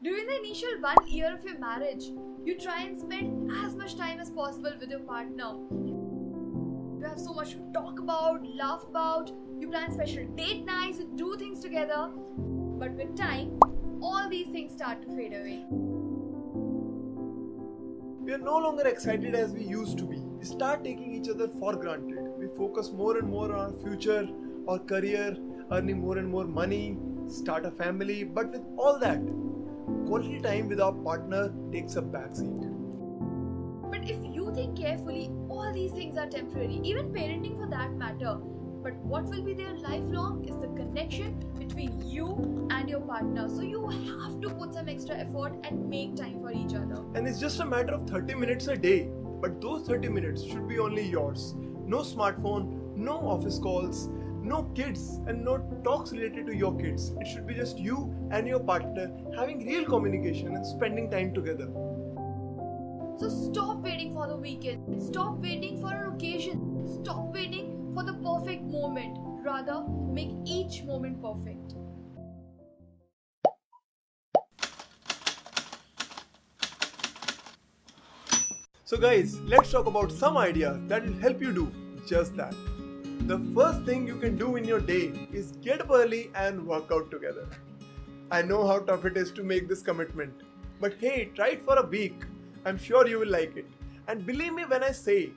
During the initial 1 year of your marriage, you try and spend as much time as possible with your partner. You have so much to talk about, laugh about, you plan special date nights, you do things together. But with time, all these things start to fade away. We are no longer excited as we used to be. We start taking each other for granted. We focus more and more on our future, our career, earning more and more money, start a family. But with all that, quality time with our partner takes a backseat. But if you think carefully, all these things are temporary, even parenting for that matter. But what will be there lifelong is the connection between you and your partner. So you have to put some extra effort and make time for each other. And it's just a matter of 30 minutes a day. But those 30 minutes should be only yours. No smartphone, no office calls, no kids, and no talks related to your kids. It should be just you and your partner having real communication and spending time together. So stop waiting for the weekend. Stop waiting for an occasion. Stop waiting for the perfect moment. Rather, make each moment perfect. So guys, let's talk about some ideas that will help you do just that. The first thing you can do in your day is get up early and work out together. I know how tough it is to make this commitment, but hey, try it for a week. I'm sure you will like it. And believe me when I say,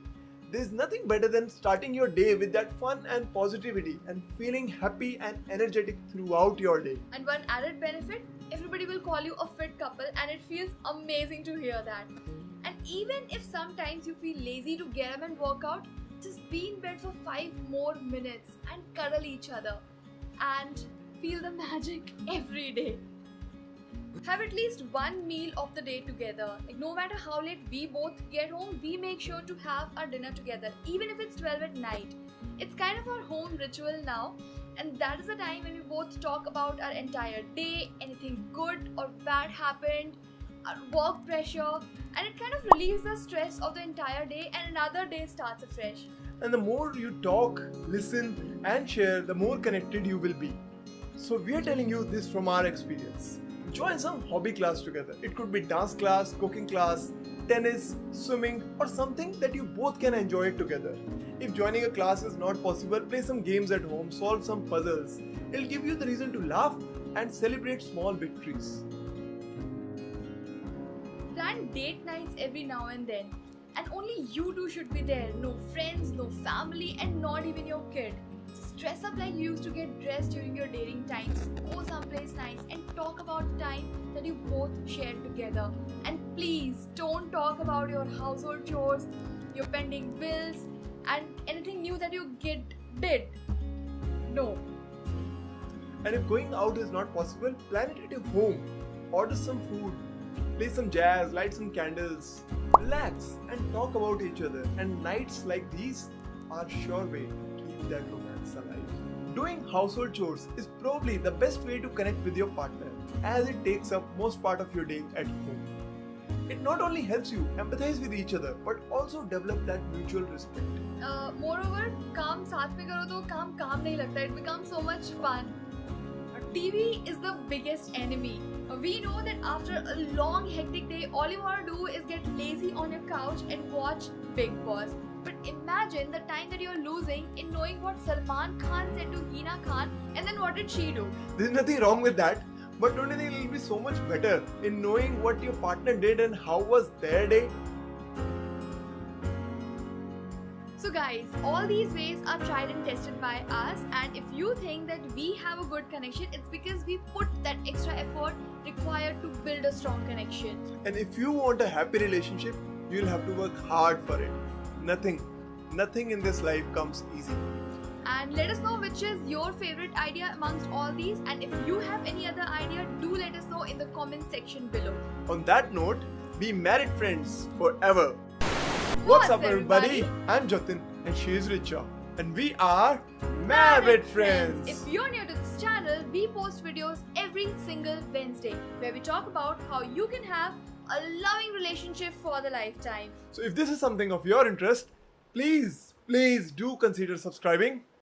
there's nothing better than starting your day with that fun and positivity and feeling happy and energetic throughout your day. And one added benefit, everybody will call you a fit couple, and it feels amazing to hear that. And even if sometimes you feel lazy to get up and work out, just be in bed for 5 more minutes and cuddle each other and feel the magic every day. Have at least one meal of the day together. Like, no matter how late we both get home, we make sure to have our dinner together, even if it's 12 at night. It's kind of our home ritual now, and that is the time when we both talk about our entire day, anything good or bad happened, our work pressure, and it kind of relieves the stress of the entire day, and another day starts afresh. And the more you talk, listen, and share, the more connected you will be. So we are telling you this from our experience. Join some hobby class together. It could be dance class, cooking class, tennis, swimming, or something that you both can enjoy together. If joining a class is not possible, play some games at home, solve some puzzles. It'll give you the reason to laugh and celebrate small victories. Plan date nights every now and then. And only you two should be there. No friends, no family, and not even your kid. Just dress up like you used to get dressed during your dating times. Go someplace nice and talk about the time that you both shared together. And please don't talk about your household chores, your pending bills, and anything new that you did. No. And if going out is not possible, plan it at your home. Order some food, play some jazz, light some candles, relax and talk about each other. And nights like these are sure way to keep that romance alive. Doing household chores is probably the best way to connect with your partner, as it takes up most part of your day at home. It not only helps you empathize with each other, but also develop that mutual respect. Moreover, काम साथ में करो तो काम नहीं लगता. It becomes so much fun. TV is the biggest enemy. We know that after a long hectic day, all you want to do is get lazy on your couch and watch Big Boss. But imagine the time that you're losing in knowing what Salman Khan said to Hina Khan, and then what did she do? There's nothing wrong with that, but don't you think it will be so much better in knowing what your partner did and how was their day? So guys, all these ways are tried and tested by us, and if you think that we have a good connection, it's because we put that extra effort required to build a strong connection. And if you want a happy relationship, you'll have to work hard for it. Nothing in this life comes easy. And let us know which is your favorite idea amongst all these, and if you have any other idea, do let us know in the comment section below. On that note, be married friends forever. What's up everybody? I'm Jatin and she is Richa, and we are Married Friends. If you're new to this channel, we post videos every single Wednesday where we talk about how you can have a loving relationship for the lifetime. So if this is something of your interest, please do consider subscribing